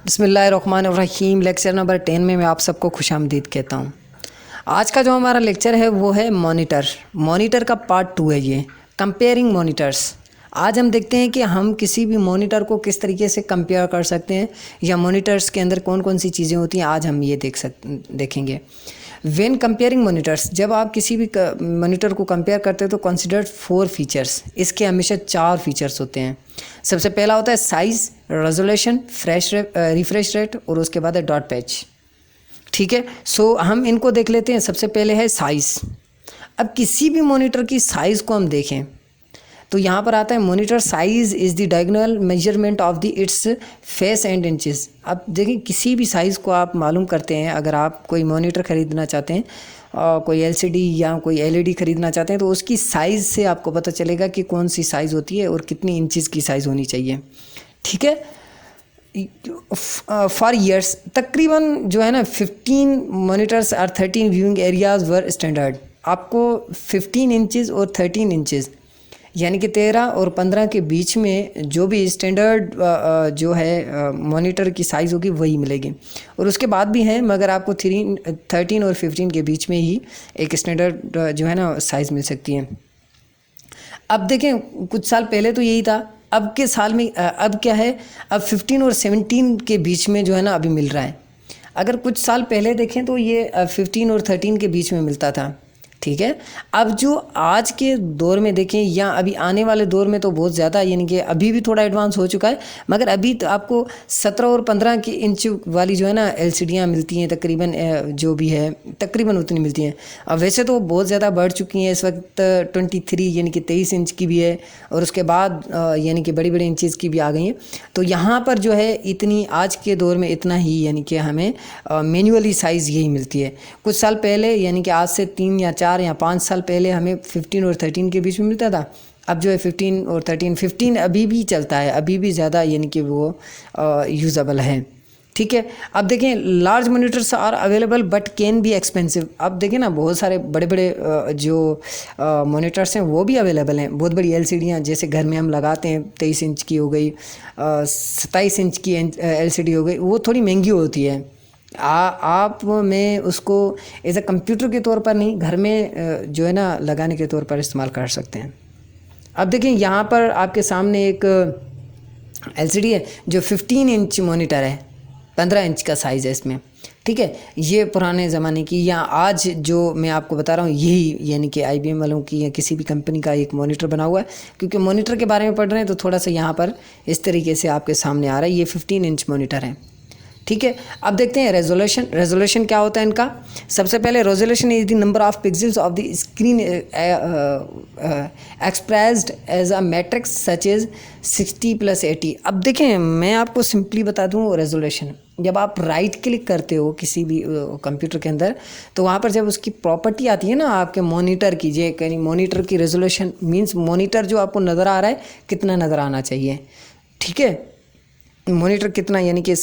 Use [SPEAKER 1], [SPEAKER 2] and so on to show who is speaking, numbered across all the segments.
[SPEAKER 1] बिस्मिल्लाहिर्रहमानिर्रहीम। Lecture number 10 में मैं आप सबको खुशामदीद कहता हूँ। आज का जो हमारा लेक्चर है वो है मॉनिटर का पार्ट 2 है ये, कंपेयरिंग मॉनिटर्स। आज हम देखते हैं कि हम किसी भी मॉनिटर को किस तरीके से कंपेयर कर सकते हैं या मॉनिटर्स के अंदर कौन कौन सी चीज़ें होती हैं, आज हम ये देखेंगे। व्हेन कंपेयरिंग मॉनिटर्स, जब आप किसी भी मॉनिटर को कंपेयर करते हो तो कंसिडर 4 फीचर्स। इसके हमेशा 4 फीचर्स होते हैं। सबसे पहला होता है साइज़, रेजोल्यूशन, रिफ्रेश रेट और उसके बाद है डॉट पैच। ठीक है, सो हम इनको देख लेते हैं। सबसे पहले है साइज़। अब किसी भी मॉनिटर की साइज़ को हम देखें तो यहाँ पर आता है monitor size is the diagonal measurement of the its face and inches. अब देखिए, किसी भी साइज़ को आप मालूम करते हैं। अगर आप कोई मॉनिटर ख़रीदना चाहते हैं, कोई एलसीडी या कोई एलईडी ख़रीदना चाहते हैं, तो उसकी साइज़ से आपको पता चलेगा कि कौन सी साइज़ होती है और कितनी इंचेस की साइज़ होनी चाहिए। ठीक है, फॉर ईयर्स तकरीबन जो है ना 15 मॉनिटर्स और 13 व्यूइंग एरियाज़ वर स्टैंडर्ड। आपको 15 इंचेस और 13 इंचेस यानी कि 13 और 15 के बीच में जो भी स्टैंडर्ड जो है मॉनिटर की साइज़ होगी वही मिलेगी। और उसके बाद भी हैं, मगर आपको 13 और 15 के बीच में ही एक स्टैंडर्ड जो है ना साइज़ मिल सकती है। अब देखें, कुछ साल पहले तो यही था, अब के साल में अब क्या है, अब 15 और 17 के बीच में जो है ना अभी मिल रहा है। अगर कुछ साल पहले देखें तो ये 15 और 13 के बीच में मिलता था। ठीक है, अब जो आज के दौर में देखें या अभी आने वाले दौर में तो बहुत ज़्यादा, यानी कि अभी भी थोड़ा एडवांस हो चुका है, मगर अभी तो आपको 17 और 15 की इंच वाली जो है ना एलसीडियाँ मिलती हैं। तकरीबन जो भी है तकरीबन उतनी मिलती हैं। अब वैसे तो बहुत ज़्यादा बढ़ चुकी हैं। इस वक्त 23 यानी कि 23 इंच की भी है, और उसके बाद यानी कि बड़ी बड़ी इंचज़ की भी आ गई हैं। तो यहाँ पर जो है इतनी आज के दौर में इतना ही, यानी कि हमें मैन्युअली साइज़ यही मिलती है। कुछ साल पहले यानी कि आज से 3 या 4 या 5 साल पहले हमें 15 और 13 के बीच में मिलता था। अब जो है 15 और 15 अभी भी चलता है, अभी भी ज़्यादा यानी कि वो यूज़ेबल है। ठीक है, अब देखें, large monitors are available but can be expensive. अब देखें ना, बहुत सारे बड़े बड़े जो मॉनिटर्स हैं वो भी अवेलेबल हैं। बहुत बड़ी एलसीडियाँ जैसे घर में हम लगाते हैं, 23 इंच की हो गई, 27 इंच की एलसीडी हो गई, वो थोड़ी महंगी होती है। आप में उसको एज अ कंप्यूटर के तौर पर नहीं, घर में जो है ना लगाने के तौर पर इस्तेमाल कर सकते हैं। अब देखें, यहाँ पर आपके सामने एक एलसीडी है जो 15 इंच मॉनिटर है, 15 इंच का साइज़ है इसमें। ठीक है, ये पुराने ज़माने की या आज जो मैं आपको बता रहा हूँ यही, यानी कि IBM वालों की या किसी भी कंपनी का एक मॉनिटर बना हुआ है। क्योंकि मॉनिटर के बारे में पढ़ रहे हैं तो थोड़ा सा यहाँ पर इस तरीके से आपके सामने आ रहा है। ये 15 इंच मॉनिटर है। ठीक है, अब देखते हैं रेजोल्यूशन क्या होता है इनका। सबसे पहले resolution is the number of pixels of the screen expressed as a matrix such as 60 + 80। अब देखें, मैं आपको सिंपली बता दूं, रेजोल्यूशन जब आप राइट क्लिक करते हो किसी भी कंप्यूटर के अंदर, तो वहाँ पर जब उसकी प्रॉपर्टी आती है ना आपके मॉनिटर की, जे कहीं मॉनिटर की रेजोल्यूशन मीन्स मॉनिटर जो आपको नज़र आ रहा है कितना नज़र आना चाहिए। ठीक है, मॉनिटर कितना, यानी कि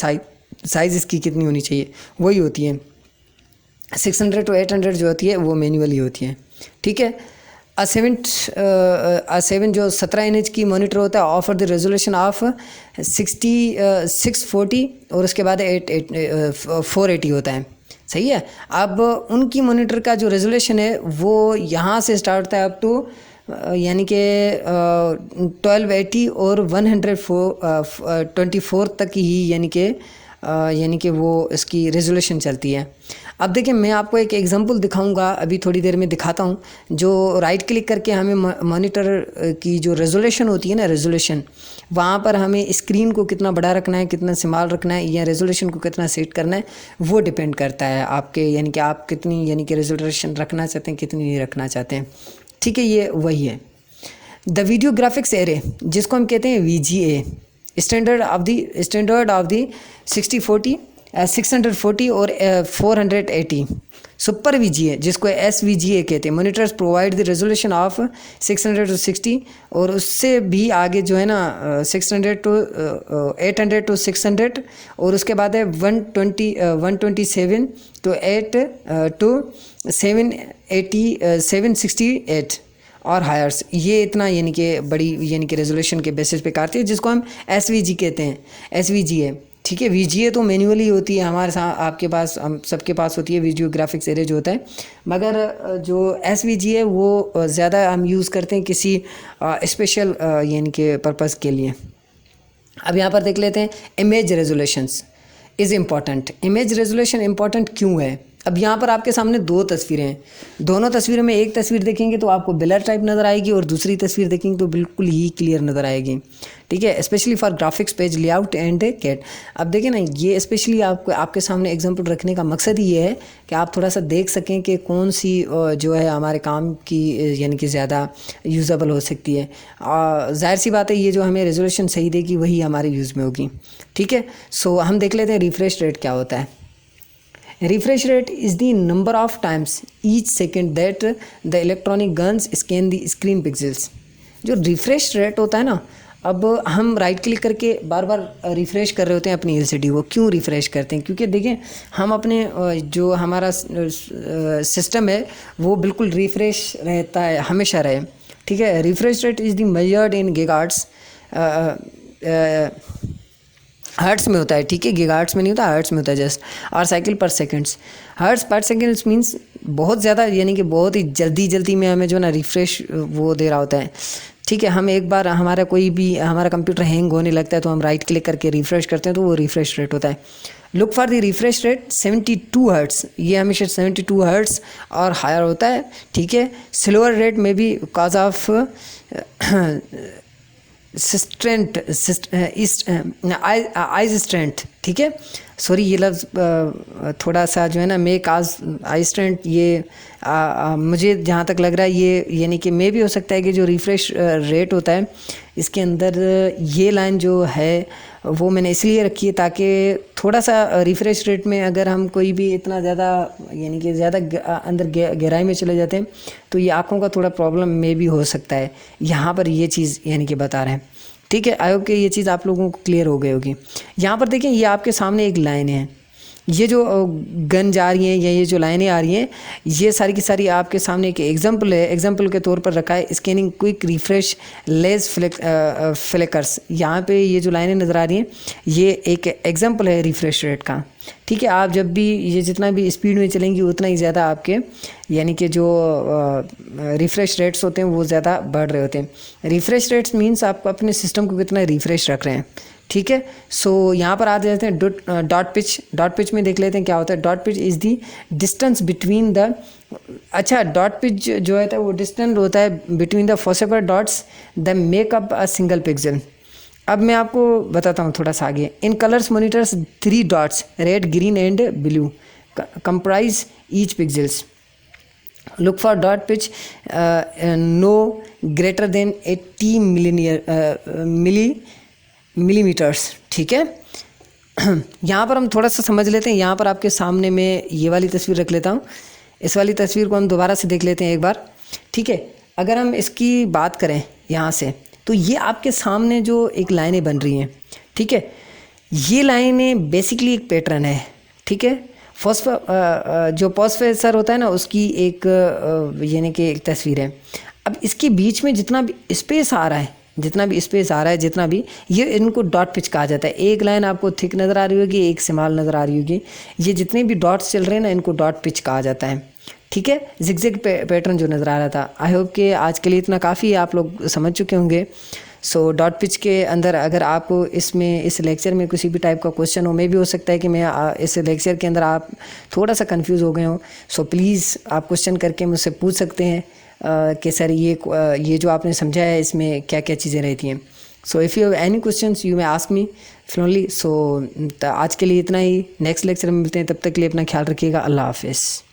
[SPEAKER 1] साइज़ इसकी कितनी होनी चाहिए, वही होती है। 600 to 800 जो होती है वो मैन्युअली होती है। ठीक है, A7 जो 17 इंच की मॉनिटर होता है ऑफर द रेजोल्यूशन ऑफ 640 और उसके बाद 480 होता है। सही है, अब उनकी मॉनिटर का जो रेजोल्यूशन है वो यहाँ से स्टार्ट होता है अप टू यानी कि 1280 और 124 तक ही, यानी कि वो इसकी रेजोल्यूशन चलती है। अब देखिए, मैं आपको एक एग्जांपल दिखाऊंगा, अभी थोड़ी देर में दिखाता हूं, जो राइट क्लिक करके हमें मॉनिटर की जो रेजोल्यूशन होती है ना, रेजोल्यूशन वहाँ पर हमें स्क्रीन को कितना बड़ा रखना है, कितना स्मॉल रखना है, या रेजोल्यूशन को कितना सेट करना है, वो डिपेंड करता है आपके, यानी कि आप कितनी यानी कि रेजोल्यूशन रखना चाहते हैं, कितनी नहीं रखना चाहते हैं। ठीक है, ये वही है द वीडियो ग्राफिक्स एरे, जिसको हम कहते हैं VGA, स्टैंडर्ड ऑफ द 640 और 480 सुपर VGA, जिसको SVGA कहते हैं। Monitors provide the resolution of 600 to 60 और उससे भी आगे जो है ना 800 to 600 और उसके बाद है 127 to 8 to 768 और हायर्स। ये इतना यानी कि बड़ी यानी कि रेजोल्यूशन के बेसिस पे काटती है, जिसको हम SVG कहते हैं, SVGA। ठीक है। वीजीए तो मैन्युअली होती है हमारे साथ, आपके पास, हम सबके पास होती है वीडियो ग्राफिक्स एरे जो होता है, मगर जो एसवीजी है वो ज़्यादा हम यूज़ करते हैं किसी स्पेशल यानी कि पर्पज़ के लिए। अब यहाँ पर देख लेते हैं image resolutions is important. Image resolution important क्यों है? अब यहाँ पर आपके सामने दो तस्वीरें हैं, दोनों तस्वीरों में एक तस्वीर देखेंगे तो आपको ब्लर टाइप नज़र आएगी और दूसरी तस्वीर देखेंगे तो बिल्कुल ही क्लियर नज़र आएगी। ठीक है, specially for graphics, page layout and CAD. अब देखें ना, ये स्पेशली आपके सामने एग्जांपल रखने का मकसद ये है कि आप थोड़ा सा देख सकें कि कौन सी जो है हमारे काम की यानी कि ज़्यादा यूज़ेबल हो सकती है। जाहिर सी बात है, ये जो हमें रेजोल्यूशन सही देगी वही हमारे यूज़ में होगी। ठीक है, सो हम देख लेते हैं रिफ्रेश रेट क्या होता है। Refresh rate is the number of times each second that the electronic guns scan the screen pixels। जो रिफ़्रेश रेट होता है ना, अब हम राइट क्लिक करके बार बार रिफ़्रेश कर रहे होते हैं अपनी एलसीडी को। क्यों रिफ़्रेश करते हैं? क्योंकि देखें, हम अपने जो हमारा सिस्टम है वो बिल्कुल रिफ़्रेश रहता है, हमेशा रहे। ठीक है, refresh rate is the measured in gigahertz, hertz में होता है। ठीक है, गीगाहर्ट्ज़ में नहीं होता, हर्ट्स में होता है जस्ट, और साइकिल पर सेकंड्स। हर्ट्स पर सेकंड्स मींस बहुत ज़्यादा, यानी कि बहुत ही जल्दी में हमें जो ना रिफ़्रेश वो दे रहा होता है। ठीक है, हम एक बार हमारा कंप्यूटर हैंग होने लगता है तो हम राइट क्लिक करके रिफ़्रेश करते हैं तो वो रिफ़्रेश रेट होता है। Look for the refresh rate 72 hertz, ये हमेशा 72 हर्ट्स और हायर होता है। ठीक है, स्लोअर रेट में भी कॉज ऑफ आइज स्ट्रेंथ। ठीक है, सॉरी ये लफ्ज़ थोड़ा सा जो है ना, मेक आई स्ट्रेंथ, ये मुझे जहाँ तक लग रहा है ये यानी कि मे भी हो सकता है कि जो रिफ़्रेश रेट होता है इसके अंदर ये लाइन जो है वो मैंने इसलिए रखी है ताकि थोड़ा सा रिफ़्रेश रेट में अगर हम कोई भी इतना ज़्यादा यानी कि ज़्यादा अंदर गहराई में चले जाते हैं तो ये आँखों का थोड़ा प्रॉब्लम में भी हो सकता है। यहाँ पर ये चीज़ यानी कि बता रहे हैं। ठीक है, आई होप कि ये चीज़ आप लोगों को क्लियर हो गई होगी। यहाँ पर देखें, ये आपके सामने एक लाइन है, ये जो गन जा रही हैं या ये जो लाइनें आ रही हैं, ये सारी की सारी आपके सामने एक एग्जांपल है। एग्जांपल के तौर पर रखा है scanning quick refresh less flickers. यहाँ पे ये जो लाइनें नज़र आ रही हैं ये एक एग्जांपल है रिफ्रेश रेट का। ठीक है, आप जब भी ये जितना भी स्पीड में चलेंगी उतना ही ज़्यादा आपके यानी कि जो रिफ़्रेश रेट्स होते हैं वो ज़्यादा बढ़ रहे होते हैं। रिफ़्रेश रेट्स मीन्स आप अपने सिस्टम को कितना रिफ़्रेश रख रहे हैं। ठीक है, सो यहाँ पर आ जाते हैं डॉट पिच। डॉट पिच में देख लेते हैं क्या होता है। Dot pitch is the distance between the, अच्छा, डॉट पिच जो है वो डिस्टेंस होता है between the phosphor dots the make up a single pixel. अब मैं आपको बताता हूँ थोड़ा सा आगे। In colours monitors 3 dots red, green and blue comprise each pixels. Look for dot pitch no greater than 80 millimetres. ठीक है, यहाँ पर हम थोड़ा सा समझ लेते हैं। यहाँ पर आपके सामने मैं ये वाली तस्वीर रख लेता हूँ, इस वाली तस्वीर को हम दोबारा से देख लेते हैं एक बार। ठीक है, अगर हम इसकी बात करें यहाँ से तो ये आपके सामने जो एक लाइनें बन रही हैं, ठीक है, ये लाइनें बेसिकली एक पैटर्न है। ठीक है, जो फॉस्फेसर होता है ना उसकी एक यानी कि एक तस्वीर है। अब इसके बीच में जितना भी स्पेस आ रहा है, जितना भी ये इनको डॉट पिच कहा जाता है। एक लाइन आपको थिक नज़र आ रही होगी, एक स्मॉल नज़र आ रही होगी, ये जितने भी डॉट्स चल रहे हैं ना इनको डॉट पिच कहा जाता है। ठीक है, जिगजैग पैटर्न जो नज़र आ रहा था। आई होप कि आज के लिए इतना काफ़ी है, आप लोग समझ चुके होंगे। सो डॉट पिच के अंदर अगर आपको इस लेक्चर में किसी भी टाइप का क्वेश्चन हो, मे भी हो सकता है कि मैं इस लेक्चर के अंदर आप थोड़ा सा कंफ्यूज हो गए हो, सो प्लीज़ आप क्वेश्चन करके मुझसे पूछ सकते हैं कि सर ये जो आपने समझा है इसमें क्या क्या चीज़ें रहती हैं। So if you have any questions you may ask me फ्लोनली। सो आज के लिए इतना ही, नेक्स्ट लेक्चर में मिलते हैं, तब तक के लिए अपना ख्याल रखिएगा। अल्लाह हाफिज़।